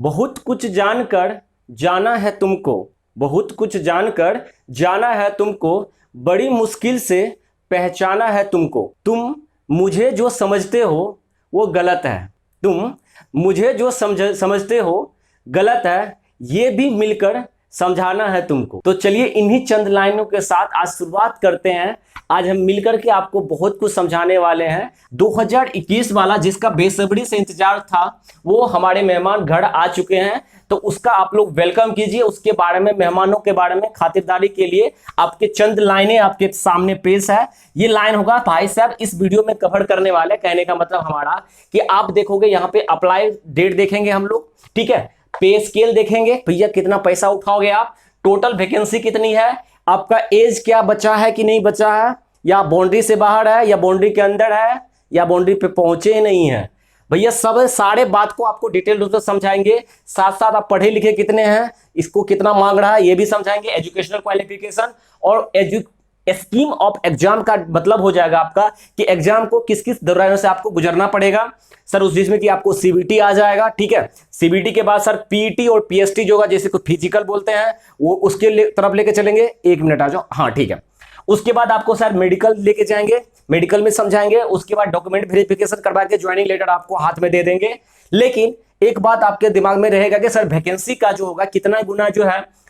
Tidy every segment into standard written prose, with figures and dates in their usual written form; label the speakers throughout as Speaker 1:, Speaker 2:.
Speaker 1: बहुत कुछ जानकर जाना है तुमको, बहुत कुछ जानकर जाना है तुमको, बड़ी मुश्किल से पहचाना है तुमको। तुम मुझे जो समझते हो वो गलत है, तुम मुझे जो समझते हो गलत है, ये भी मिलकर समझाना है तुमको। तो चलिए इन्हीं चंद लाइनों के साथ आज शुरुआत करते हैं। आज हम मिलकर के आपको बहुत कुछ समझाने वाले हैं। 2021 वाला जिसका बेसब्री से इंतजार था वो हमारे मेहमान घर आ चुके हैं, तो उसका आप लोग वेलकम कीजिए। उसके बारे में, मेहमानों के बारे में खातिरदारी के लिए आपके चंद लाइनें आपके सामने पेश है। ये लाइन होगा भाई साहब इस वीडियो में कवर करने वाले। कहने का मतलब हमारा कि आप देखोगे यहाँ पे अप्लाई डेट देखेंगे हम लोग, ठीक है, पे स्केल देखेंगे, भैया कितना पैसा उठाओगे आप, टोटल वैकेंसी कितनी है, आपका एज क्या बचा है कि नहीं बचा है, या बाउंड्री से बाहर है या बाउंड्री के अंदर है या बाउंड्री पे पहुंचे ही नहीं है, भैया सब सारे बात को आपको डिटेल रूप से समझाएंगे। साथ साथ आप पढ़े लिखे कितने हैं, इसको कितना मांग रहा है ये भी समझाएंगे, एजुकेशनल क्वालिफिकेशन और स्कीम ऑफ एग्जाम का मतलब हो जाएगा आपका कि एग्जाम को किस किस दौरानों से आपको गुजरना पड़ेगा सर। उस जिसमें कि आपको सीबीटी आ जाएगा, ठीक है, सीबीटी के बाद सर पीईटी और पीएसटी जो होगा, जैसे को फिजिकल बोलते हैं, वो उसके तरफ लेके चलेंगे। एक मिनट आ जाओ, हाँ ठीक है। उसके बाद आपको सर मेडिकल लेके जाएंगे, मेडिकल में समझाएंगे। उसके बाद डॉक्यूमेंट वेरिफिकेशन करवा के ज्वाइनिंग लेटर आपको हाथ में दे देंगे। लेकिन एक बात आपके दिमाग में रहेगा कि सर वैकेंसी का जो होगा कितना गुना जो है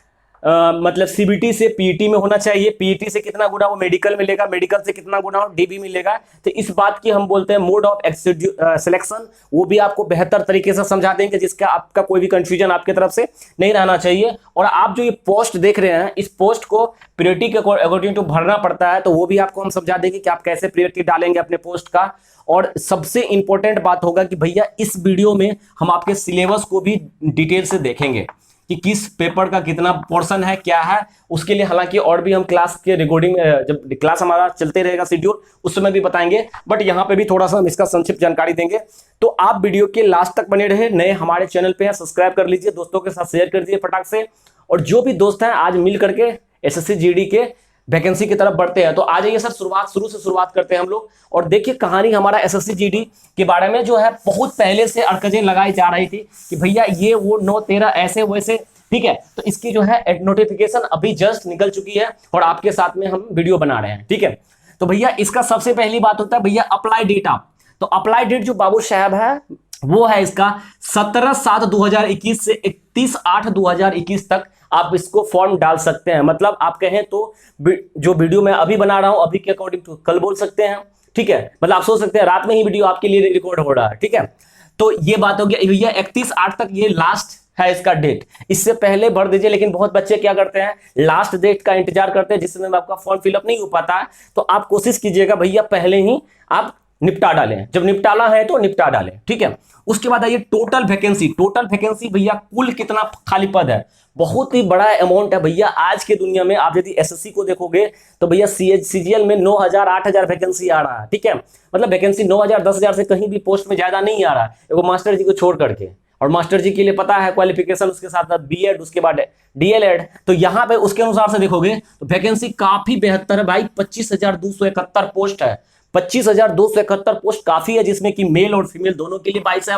Speaker 1: मतलब सीबीटी से पीईटी में होना चाहिए, पीईटी से कितना गुना वो मेडिकल मिलेगा, मेडिकल से कितना गुना वो डीबी मिलेगा। तो इस बात की हम बोलते हैं मोड ऑफ सिलेक्शन, वो भी आपको बेहतर तरीके से समझा देंगे जिसका आपका कोई भी कंफ्यूजन आपकी तरफ से नहीं रहना चाहिए। और आप जो ये पोस्ट देख रहे हैं, इस पोस्ट को प्रायोरिटी के अकॉर्डिंग टू भरना पड़ता है, तो वो भी आपको हम समझा देंगे कि आप कैसे प्रायोरिटी डालेंगे अपने पोस्ट का। और सबसे इंपॉर्टेंट बात होगा कि भैया इस वीडियो में हम आपके सिलेबस को भी डिटेल से देखेंगे कि किस पेपर का कितना पोर्शन है, क्या है उसके लिए। हालांकि और भी हम क्लास के रिकॉर्डिंग, जब क्लास हमारा चलते रहेगा शेड्यूल, उस समय भी बताएंगे, बट यहाँ पे भी थोड़ा सा हम इसका संक्षिप्त जानकारी देंगे। तो आप वीडियो के लास्ट तक बने रहे। नए हमारे चैनल पे हैं, सब्सक्राइब कर लीजिए, दोस्तों के साथ शेयर कर दीजिए फटाक से। और जो भी दोस्त हैं आज मिल करके एसएससी जीडी के वैकेंसी की तरफ बढ़ते हैं। तो आ जाइए सर, शुरू से शुरुआत करते हैं हम लोग। और देखिए कहानी हमारा एसएससी जीडी के बारे में जो है बहुत पहले से अड़कजें लगाई जा रही थी कि भैया ये वो 9-13 ऐसे वैसे, ठीक है। तो इसकी जो है नोटिफिकेशन अभी जस्ट निकल चुकी है और आपके साथ में हम वीडियो बना रहे हैं, ठीक है। तो भैया इसका सबसे पहली बात होता है भैया अप्लाई डेट। आप तो अप्लाई डेट जो बाबू साहब है वो है इसका 17/7/2021 से 31/8/2021 तक आप इसको फॉर्म डाल सकते हैं। मतलब आप कहें तो जो वीडियो मैं अभी बना रहा हूं अभी के अकॉर्डिंग टू कल बोल सकते हैं, ठीक है। मतलब आप सोच सकते हैं रात में ही वीडियो आपके लिए रिकॉर्ड हो रहा है, ठीक है। तो ये बात हो गया भैया 31/8 तक ये लास्ट है इसका डेट। इससे पहले भर दीजिए, लेकिन बहुत बच्चे क्या करते हैं लास्ट डेट का इंतजार करते हैं जिस समय आपका फॉर्म फिलअप नहीं हो पाता है। तो आप कोशिश कीजिएगा भैया पहले ही आप निपटा डालें, जब निपटाना है तो निपटा डालें, ठीक है। उसके बाद आइए टोटल वैकेंसी। टोटल वैकेंसी भैया कुल कितना खाली पद है, बहुत ही बड़ा अमाउंट है भैया। आज के दुनिया में आप यदि एसएससी को देखोगे तो भैया सीजीएल में 9,000 8,000 वैकेंसी आ रहा है, ठीक है। मतलब वैकेंसी 9,000 10,000 से कहीं भी पोस्ट में ज्यादा नहीं आ रहा है, एगो मास्टर जी को छोड़ करके। और मास्टर जी के लिए पता है क्वालिफिकेशन, उसके साथ साथ बीएड, उसके बाद डीएलएड। तो यहाँ पे उसके अनुसार से देखोगे तो वैकेंसी काफी बेहतर है भाई। 25,271 पोस्ट है, 25,271 पोस्ट काफी है, जिसमें कि मेल और फीमेल दोनों के लिए 22 है।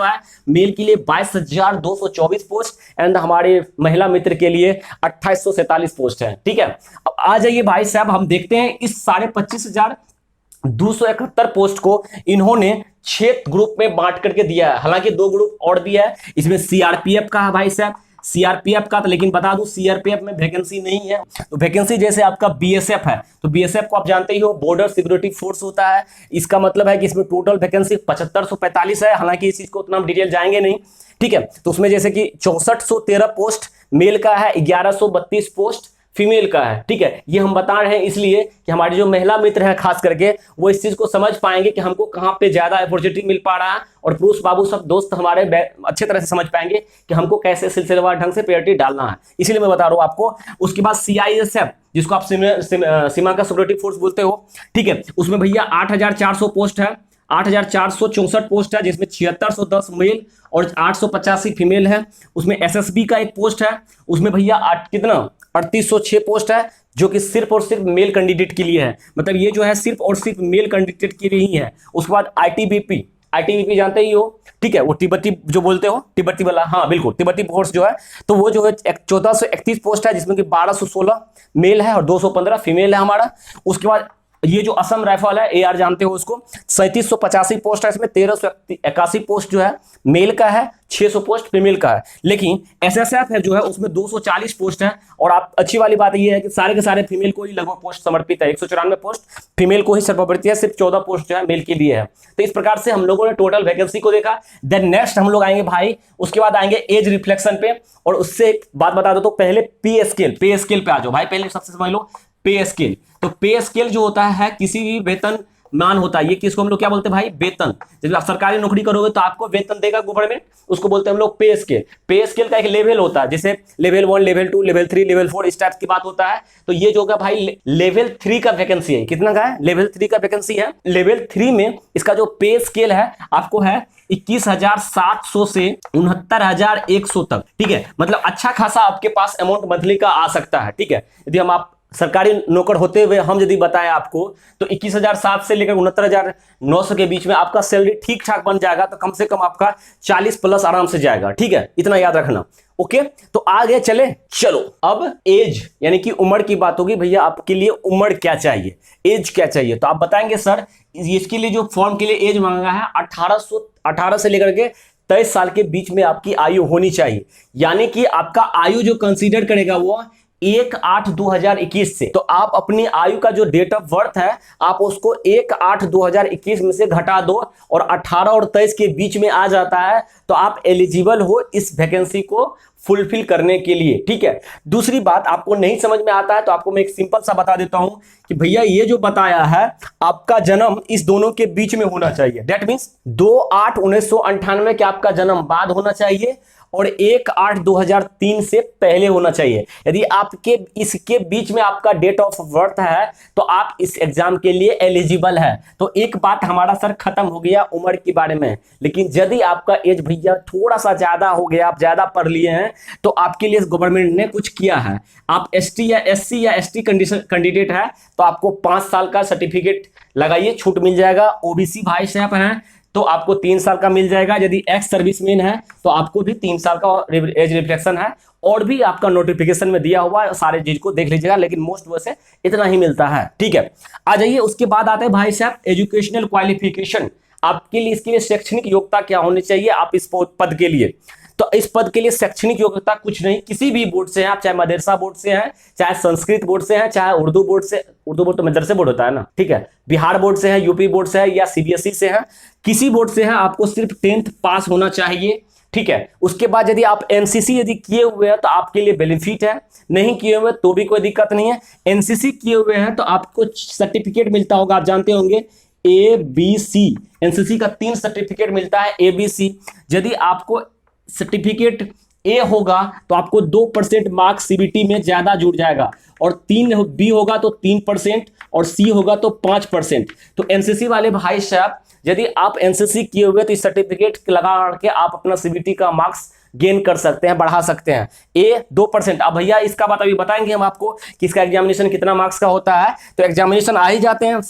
Speaker 1: मेल के लिए 22,224 पोस्ट एंड हमारे महिला मित्र के लिए 2847 पोस्ट है, ठीक है। अब आ जाइए भाई साहब, हम देखते हैं इस 25,271 पोस्ट को इन्होंने 6 ग्रुप में बांट करके दिया है। हालांकि 2 ग्रुप और भी है, इसमें सीआरपीएफ का है भाई साहब, सीआरपीएफ का। तो लेकिन बता दूं सीआरपीएफ में वैकेंसी नहीं है। तो वैकेंसी जैसे आपका बीएसएफ है, तो बीएसएफ को आप जानते ही हो बॉर्डर सिक्योरिटी फोर्स होता है। इसका मतलब है कि इसमें टोटल वैकेंसी 7545 है। हालांकि इस चीज को उतना हम डिटेल जाएंगे नहीं, ठीक है। तो उसमें जैसे कि 6413 पोस्ट मेल का है, 1132 पोस्ट फीमेल का है, ठीक है। ये हम बता रहे हैं इसलिए कि हमारे जो महिला मित्र हैं खास करके वो इस चीज को समझ पाएंगे कि हमको कहां पे ज्यादा अपॉर्चुनिटी मिल पा रहा है, और पुरुष बाबू सब दोस्त हमारे अच्छे तरह से समझ पाएंगे कि हमको कैसे सिलसिलेवार ढंग से प्रायोरिटी डालना है। इसलिए मैं बता रहा हूं आपको। उसके बाद सीआईएसएफ, जिसको आप सीमा का सिक्योरिटी फोर्स बोलते हो, ठीक है। उसमें भैया 8,400 पोस्ट है, 8,464 पोस्ट है, जिसमें 7610 मेल और 885 फीमेल है। उसमें एसएसबी का एक पोस्ट है, उसमें भैया कितना 3806 पोस्ट है, जो कि सिर्फ और सिर्फ मेल कैंडिडेट के लिए है। मतलब ये जो है सिर्फ और सिर्फ मेल कैंडिडेट के लिए ही है। उसके बाद आईटीबीपी, आईटीबीपी जानते ही हो, ठीक है, वो तिब्बती जो बोलते हो, तिब्बती वाला, हाँ बिल्कुल, तिब्बती फोर्स जो है, तो वो जो है 1431 पोस्ट है, जिसमें कि 1216 मेल है और 215 फीमेल है हमारा। उसके बाद ये जो असम राइफल है, एआर जानते हो उसको, 3785 पोस्ट है, इसमें 1381 पोस्ट जो है मेल का है, 600 पोस्ट फीमेल का है। लेकिन एसएसएफ है जो है उसमें 240 पोस्ट है, और आप अच्छी वाली बात ये है कि सारे के सारे फीमेल को ही लगभग पोस्ट समर्पित है, 194 पोस्ट फीमेल को ही सर्वोपरि है, सिर्फ 14 पोस्ट जो है मेल के लिए है। तो इस प्रकार से हम लोगों ने टोटल वैकेंसी को देखा। देन नेक्स्ट हम लोग आएंगे भाई, उसके बाद आएंगे एज रिफ्लेक्शन पे, और उससे एक बात बता दो तो पहले पे स्केल पे आ जाओ भाई, पहले सबसे समझ लो पे स्केल। तो पे स्केल जो होता है किसी भी वेतन मान होता है, ये किसको हम लोग क्या बोलते हैं भाई, वेतन। जब आप सरकारी नौकरी करोगे तो आपको वेतन देगा गवर्नमेंट, उसको बोलते हैं हम लोग पे स्केल। पे स्केल का एक लेवल होता है, जैसे लेवल 1, लेवल 2, लेवल 3, लेवल 4 इस टाइप की बात होता है। तो ये जो होगा भाई लेवल 3 का वैकेंसी है, कितना का है, लेवल 3 का वैकेंसी है। लेवल 3 में इसका जो पे स्केल है आपको है 21,700 से 69,100 तक, ठीक है, मतलब अच्छा खासा आपके पास अमाउंट मंथली का आ सकता है, ठीक है। यदि हम आप सरकारी नौकर होते हुए हम यदि बताएं आपको तो 21,700 से लेकर 69,900 के बीच में आपका सैलरी ठीक ठाक बन जाएगा, तो कम से कम आपका 40 प्लस आराम से जाएगा, ठीक है, इतना याद रखना। ओके, तो आगे चले, चलो अब एज यानी कि उम्र की बात होगी। भैया आपके लिए उम्र क्या चाहिए, एज क्या चाहिए, तो आप बताएंगे सर इसके लिए जो फॉर्म के लिए एज मांगा है 18 से लेकर के 23 साल के बीच में आपकी आयु होनी चाहिए। यानी कि आपका आयु जो कंसीडर करेगा वो 1/8/2021 से, तो आप अपनी आयु का जो डेट ऑफ बर्थ है आप उसको 1/8/2021 में से घटा दो, और 18 और 23 के बीच में आ जाता है, तो आप एलिजिबल हो इस वैकेंसी को फुलफिल करने के लिए, ठीक है। दूसरी बात, आपको नहीं समझ में आता है तो आपको मैं एक सिंपल सा बता देता हूं कि भैया ये जो बताया है आपका जन्म इस दोनों के बीच में होना चाहिए। दैट मींस 2/8/1998 के आपका जन्म बाद होना चाहिए, और 1/8/2003 से पहले होना चाहिए। यदि आपके इसके बीच में आपका डेट ऑफ बर्थ है तो आप इस एग्जाम के लिए एलिजिबल है। तो एक बात हमारा सर खत्म हो गया उम्र के बारे में। लेकिन यदि आपका एज भैया थोड़ा सा ज्यादा हो गया, आप ज्यादा पढ़ लिए हैं, तो आपके लिए गवर्नमेंट ने कुछ किया है। आप एसटी या एससी या एसटी कैंडिडेट है तो आपको 5 साल का सर्टिफिकेट लगाइए, छूट मिल जाएगा। ओबीसी भाई साहब हैं तो आपको 3 साल का मिल जाएगा। यदि एक्स सर्विसमैन है तो आपको भी 3 साल का एज रिफ्लेक्शन है, और भी आपका नोटिफिकेशन में दिया हुआ है, सारे चीज को देख लीजिएगा, लेकिन मोस्ट वैसे इतना ही मिलता है, ठीक है। आ जाइए, उसके बाद आते हैं भाई साहब एजुकेशनल क्वालिफिकेशन। आपके लिए इसके लिए शैक्षणिक योग्यता क्या होनी चाहिए आप इस पद के लिए। तो इस पद के लिए शैक्षणिक योग्यता कुछ नहीं, किसी भी बोर्ड से हैं आप, चाहे मदरसा बोर्ड से हैं, चाहे संस्कृत बोर्ड से हैं, चाहे उर्दू बोर्ड से, उर्दू बोर्ड तो मदरसे बोर्ड होता है ना, ठीक है, बिहार बोर्ड से है, यूपी बोर्ड से है, या सीबीएसई से है, किसी बोर्ड से है, आपको सिर्फ 10th पास होना चाहिए, ठीक है। उसके बाद यदि आप एनसीसी यदि किए हुए हैं तो आपके लिए बेनिफिट है, नहीं किए हुए तो भी कोई दिक्कत नहीं है। एनसीसी किए हुए हैं तो आपको सर्टिफिकेट मिलता होगा, आप जानते होंगे ABC, एनसीसी का 3 सर्टिफिकेट मिलता है ABC। यदि आपको सर्टिफिकेट ए होगा तो आपको 2% मार्क्स सीबीटी में ज्यादा जुड़ जाएगा, और 3 बी होगा तो 3%, और सी होगा तो 5%। तो एनसीसी वाले भाई साहब यदि आप एनसीसी किए हुए तो इस सर्टिफिकेट लगा के आप अपना सीबीटी का मार्क्स गेन कर सकते हैं, बढ़ा सकते हैं। ए 2%। अब भैया इसका बात अभी बताएंगे हम आपको कि इसका एग्जामिनेशन कितना मार्क्स का होता है। तो एग्जामिनेशन आ ही जाते हैं,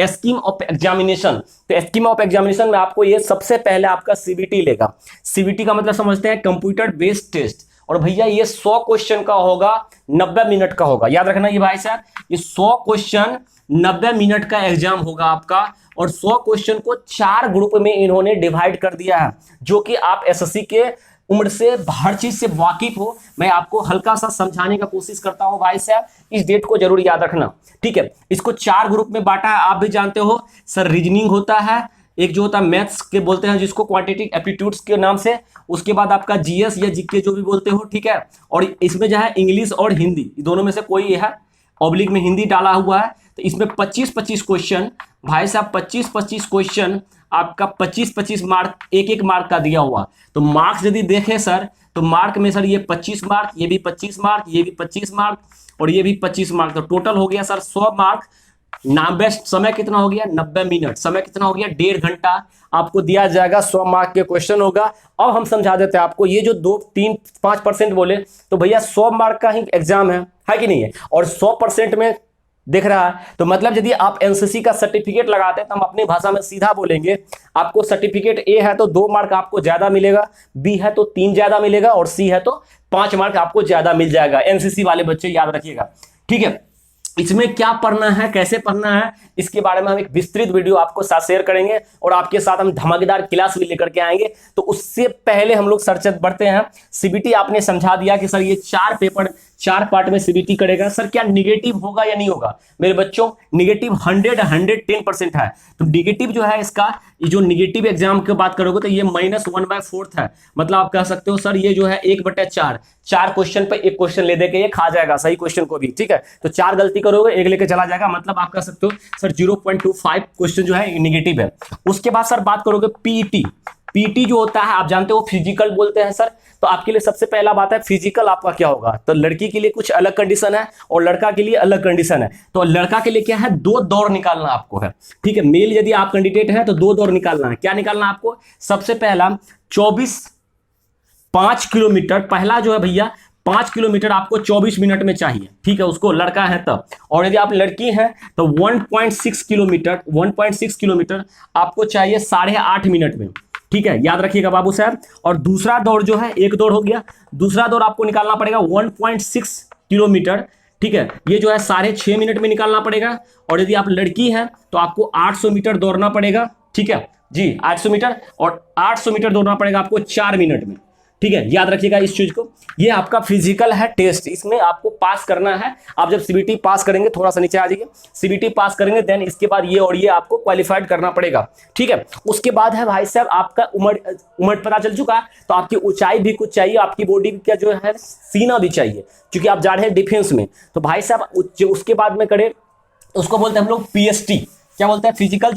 Speaker 1: स्कीम ऑफ एग्जामिनेशन। तो स्कीम ऑफ एग्जामिनेशन में आपको ये सबसे पहले आपका सीबीटी लेगा। सीबीटी का मतलब समझते हैं कंप्यूटर बेस्ड टेस्ट, और भैया ये 100 क्वेश्चन का होगा, 90 मिनट का होगा। याद रखना ये भाई साहब, ये 100 क्वेश्चन 90 मिनट का एग्जाम होगा आपका, और 100 क्वेश्चन को 4 ग्रुप में इन्होंने डिवाइड कर दिया है, जो कि आप एसएससी के उम्र से हर चीज से वाकिफ हो। मैं आपको हल्का सा समझाने का कोशिश करता हूं भाई साहब, इस डेट को जरूर याद रखना, ठीक है। इसको 4 ग्रुप में बांटा है, आप भी जानते हो सर। रीजनिंग होता है, एक जो होता है मैथ्स के बोलते हैं जिसको क्वांटिटेटिव एप्टीट्यूड्स के नाम से, उसके बाद आपका जीएस या जीके जो भी बोलते हो, ठीक है। और इसमें जो है इंग्लिश और हिंदी दोनों में से कोई है, ऑब्लिक में हिंदी डाला हुआ है। तो इसमें 25-25 क्वेश्चन भाई साहब, 25-25 क्वेश्चन आपका 25-25 मार्क, एक मार्क का दिया हुआ। तो मार्क्स यदि देखें सर, तो मार्क में सर ये 25 मार्क, ये भी 25 मार्क, ये भी 25 मार्क, और ये भी 25 मार्क। तो टोटल हो गया सर 100 मार्क। बेस्ट समय कितना हो गया, 90 मिनट। समय कितना हो गया, 1.5 घंटा आपको दिया जाएगा। 100 मार्क के क्वेश्चन होगा। अब हम समझा देते हैं आपको, ये जो 2-3-5% बोले तो भैया 100 मार्क का ही एग्जाम है कि नहीं है। और 100% में देख रहा है। तो मतलब यदि आप एनसीसी का सर्टिफिकेट लगाते हैं तो हम अपनी भाषा में सीधा बोलेंगे, आपको सर्टिफिकेट ए है तो 2 मार्क आपको ज्यादा मिलेगा, बी है तो 3 ज्यादा मिलेगा और सी है तो 5 मार्क आपको ज्यादा मिल जाएगा। एनसीसी वाले बच्चे याद रखिएगा, ठीक है। इसमें क्या पढ़ना है, कैसे पढ़ना है, इसके बारे में हम एक विस्तृत वीडियो आपको साथ शेयर करेंगे और आपके साथ हम धमाकेदार क्लास भी लेकर के आएंगे। तो उससे पहले हम लोग सर्चेत बढ़ते हैं। सीबीटी आपने समझा दिया कि सर ये 4 पेपर 4 पार्ट में सीबीटी करेगा। सर क्या निगेटिव होगा या नहीं होगा? मेरे बच्चों निगेटिव 110% है। तो निगेटिव जो है इसका, ये जो निगेटिव एग्जाम की बात करोगे तो ये -1/4 है। मतलब आप कह सकते हो सर ये जो है 1/4, 4 क्वेश्चन पे 1 क्वेश्चन ले दे के ये खा जाएगा सही क्वेश्चन को भी, ठीक है। तो 4 गलती करोगे 1 लेके चला जाएगा, मतलब आप कह सकते हो सर 0.25 क्वेश्चन जो है निगेटिव है। उसके बाद सर बात करोगे पीईटी। पीटी जो होता है आप जानते हो फिजिकल बोलते हैं सर। तो आपके लिए सबसे पहला बात है फिजिकल आपका क्या होगा। तो लड़की के लिए कुछ अलग कंडीशन है और लड़का के लिए अलग कंडीशन है। तो लड़का के लिए क्या है, 2 दौड़ निकालना आपको है, ठीक है। मेल यदि आप कैंडिडेट हैं तो 2 दौड़ निकालना है। क्या निकालना है आपको? सबसे पहला 5 किलोमीटर, पहला जो है भैया 5 किलोमीटर आपको 24 मिनट में चाहिए, ठीक है, उसको लड़का है तब। और यदि आप लड़की हैं तो 1.6 किलोमीटर आपको चाहिए 8.5 मिनट में, ठीक है, याद रखिएगा बाबू साहब। और दूसरा दौड़ जो है, एक दौड़ हो गया, दूसरा दौड़ आपको निकालना पड़ेगा 1.6 किलोमीटर, ठीक है, ये जो है 6.5 मिनट में निकालना पड़ेगा। और यदि आप लड़की हैं तो आपको 800 मीटर दौड़ना पड़ेगा, ठीक है जी, 800 मीटर, और 800 मीटर दौड़ना पड़ेगा आपको 4 मिनट में, ठीक है, याद रखिएगा इस चीज को। ये आपका फिजिकल है टेस्ट, इसमें आपको पास करना है। आप जब सीबीटी पास करेंगे, थोड़ा सा नीचे आ जाइए, सीबीटी पास करेंगे देन इसके बाद ये और ये आपको क्वालिफाइड करना पड़ेगा, ठीक है। उसके बाद है भाई साहब आपका उम्र पता चल चुका, तो आपकी ऊंचाई भी कुछ चाहिए, आपकी बॉडी का जो है सीना भी चाहिए, क्योंकि आप जा रहे हैं डिफेंस में। तो भाई साहब उसके बाद में करें, उसको बोलते हैं हम लोग पीएसटी। क्या बोलते हैं? फिजिकल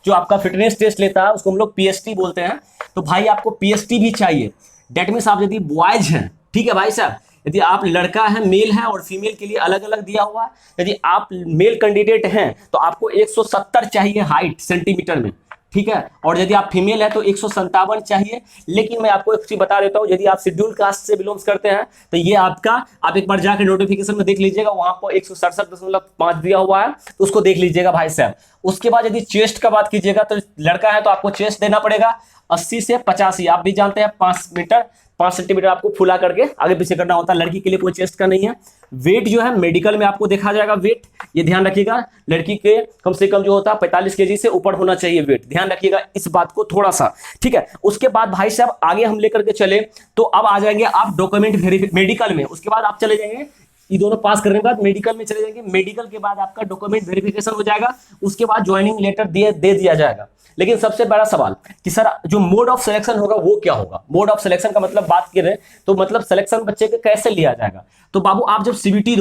Speaker 1: जो आपका फिटनेस टेस्ट लेता है उसको हम लोग पीएसटी बोलते हैं। तो भाई आपको पीएसटी भी चाहिए। डेट मीन्स आप यदि बॉयज हैं, ठीक है भाई साहब, यदि आप लड़का है, मेल है, और फीमेल के लिए अलग अलग दिया हुआ है। यदि आप मेल कैंडिडेट हैं तो आपको 170 चाहिए हाइट सेंटीमीटर में, ठीक है। और यदि आप फीमेल है तो 157 चाहिए। लेकिन मैं आपको एक चीज बता देता हूं, यदि आप शेड्यूल कास्ट से बिलोंग्स करते हैं तो ये आपका, आप एक बार जाकर नोटिफिकेशन में देख लीजिएगा, वहां पर 167.5 दिया हुआ है, तो उसको देख लीजिएगा भाई साहब। उसके बाद यदि चेस्ट का बात कीजिएगा तो लड़का है तो आपको चेस्ट देना पड़ेगा 80 से 85। आप भी जानते हैं 5 सेंटीमीटर आपको फुला करके आगे पीछे करना होता है। लड़की के लिए कोई चेस्ट का नहीं है। वेट जो है मेडिकल में आपको देखा जाएगा वेट, ये ध्यान रखिएगा। लड़की के कम से कम जो होता है 45 केजी से ऊपर होना चाहिए वेट, ध्यान रखिएगा इस बात को थोड़ा सा, ठीक है। उसके बाद भाई साहब आगे हम लेकर के चले तो अब आ जाएंगे आप डॉक्यूमेंट वेरिफिकेशन मेडिकल में। उसके बाद आप चले जाएंगे, ये दोनों पास करने के बाद मेडिकल में चले जाएंगे। मेडिकल के बाद आपका डॉक्यूमेंट वेरिफिकेशन हो जाएगा, उसके बाद ज्वाइनिंग लेटर दे दिया जाएगा। लेकिन सबसे बड़ा सवाल कि सर जो मोड ऑफ सिलेक्शन होगा वो क्या होगा? मोड ऑफ सिलेक्शन का मतलब बात करें तो मतलब सिलेक्शन बच्चे के कैसे लिया जाएगा। तो बाबू आप जब सीबीटी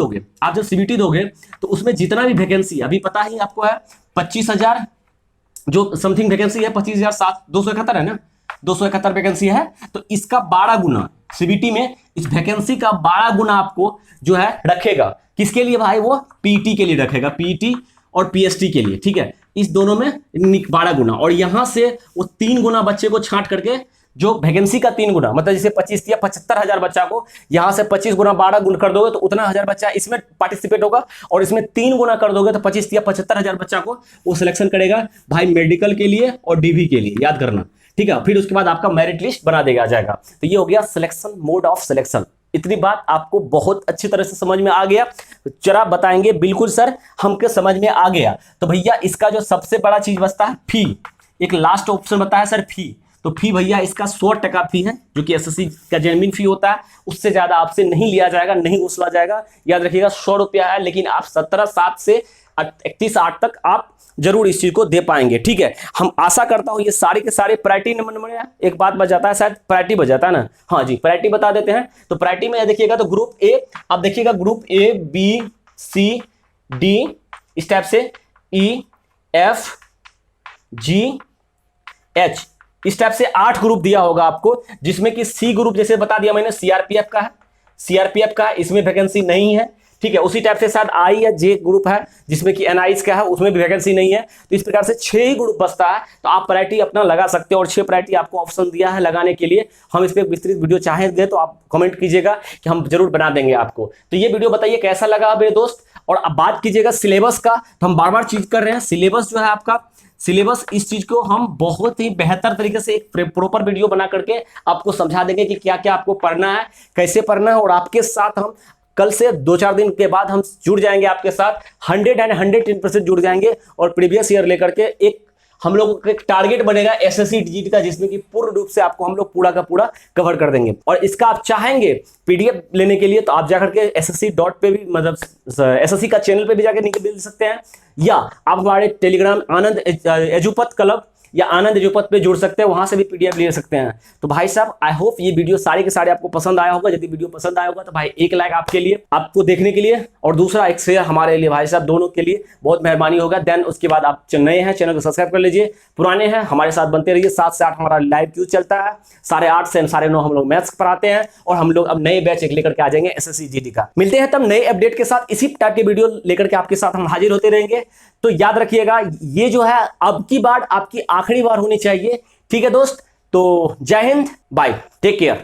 Speaker 1: दोगे तो उसमें जितना भी वैकेंसी अभी पता ही आपको है 25,000 जो समथिंग वैकेंसी है, 25,271 है ना, 271 वैकेंसी है। तो इसका 12 गुना सीबीटी में इस वैकेंसी का 12 गुना आपको जो है रखेगा। किसके लिए भाई? वो पीटी के लिए रखेगा, पीटी और पीएसटी के लिए, ठीक है। इस दोनों में 12 गुना, और यहां से वो 3 गुना बच्चे को छांट करके, जो वैकेंसी का 3 गुना, मतलब जैसे 25 या 75,000 बच्चा को यहां से 25 गुना 12 गुना कर दोगे तो उतना हजार बच्चा इसमें पार्टिसिपेट होगा, और इसमें 3 गुना कर दोगे तो 25 या 75,000 बच्चा को वो सिलेक्शन करेगा भाई मेडिकल के लिए और डीवी के लिए, याद करना, ठीक है। फिर उसके बाद आपका मेरिट लिस्ट बना देगा जाएगा। तो ये हो गया सिलेक्शन, मोड ऑफ सिलेक्शन। इतनी बात आपको बहुत अच्छी तरह से समझ में आ गया? जरा बताएंगे बिल्कुल सर हमके समझ में आ गया। तो भैया इसका जो सबसे बड़ा चीज बचता है फी, एक लास्ट ऑप्शन बताया सर फी। तो फी भैया इसका 100% फी है, जो कि एसएससी का जेन्युइन फी होता है, उससे ज्यादा आपसे नहीं लिया जाएगा, नहीं वसूला जाएगा। याद रखिएगा 100 रुपया है, लेकिन आप 17/7 से 31/8 तक आप जरूर इस चीज को दे पाएंगे, ठीक है। हम आशा करता हूं ये सारे के सारे प्रायोरिटी नंबर में एक बात बजाता है, शायद प्रायोरिटी बजाता है ना, हाँ जी प्रायोरिटी बता देते हैं। तो प्रायोरिटी में देखिएगा तो ग्रुप ए, आप देखिएगा group A B C D इस टाइप से, ई एफ जी एच इस टाइप से 8 ग्रुप दिया होगा आपको, जिसमें कि सी ग्रुप जैसे बता दिया मैंने सीआरपीएफ का है, सीआरपीएफ का इसमें वैकेंसी नहीं है, ठीक है। उसी टाइप से शायद आई या जे ग्रुप है जिसमें कि एनआईज का है, उसमें भी वैकेंसी नहीं है। तो इस प्रकार से 6 ही ग्रुप बचता है, तो आप प्रायोरिटी अपना लगा सकते हो, और 6 प्रायोरिटी आपको ऑप्शन दिया है लगाने के लिए। हम इस पर विस्तृत वीडियो चाहेंगे तो आप कमेंट कीजिएगा कि हम जरूर बना देंगे आपको। तो ये वीडियो बताइए कैसा लगा मेरे दोस्त, और अब बात कीजिएगा सिलेबस का, तो हम बार बार चीज कर रहे हैं, सिलेबस जो है आपका, सिलेबस इस चीज को हम बहुत ही बेहतर तरीके से एक प्रॉपर वीडियो बना करके आपको समझा देंगे कि क्या क्या आपको पढ़ना है, कैसे पढ़ना है। और आपके साथ हम कल से 2-4 दिन के बाद हम जुड़ जाएंगे आपके साथ, 110% जुड़ जाएंगे और प्रीवियस ईयर लेकर के एक हम लोगों का एक टारगेट बनेगा एसएससी जीडी का, जिसमें कि पूर्ण रूप से आपको हम लोग पूरा का पूरा कवर कर देंगे। और इसका आप चाहेंगे पीडीएफ लेने के लिए तो आप जाकर के एसएससी डॉट पे भी, मतलब एसएससी का चैनल पे भी जाकर निकल सकते हैं, या आप हमारे टेलीग्राम आनंद एजुपत क्लब या आनंद एजुपत पे जुड़ सकते हैं, वहां से भी पीडीएफ ले सकते हैं। तो भाई साहब आई होप ये वीडियो सारे के सारे आपको पसंद आया होगा। यदि वीडियो पसंद आया होगा तो भाई एक लाइक आपके लिए, आपको देखने के लिए, और दूसरा एक शेयर हमारे लिए, भाई साहब दोनों के लिए बहुत मेहरबानी होगा। देन उसके बाद आप नए हैं चैनल को सब्सक्राइब कर लीजिए, पुराने हैं हमारे साथ बनते रहिए। 7 से 8 हमारा लाइव क्यू चलता है, 8:30 से 9:30 हम लोग मैथ्स पढ़ाते हैं, और हम लोग अब नए बैच एक लेकर के आ जाएंगे एसएससी जीडी का। मिलते हैं तब नए अपडेट के साथ, इसी टाइप के वीडियो लेकर के आपके साथ हम हाजिर होते रहेंगे। तो याद रखिएगा ये जो है अब की बार आपकी आखिरी बार होनी चाहिए, ठीक है दोस्त। तो जय हिंद, बाय, टेक केयर।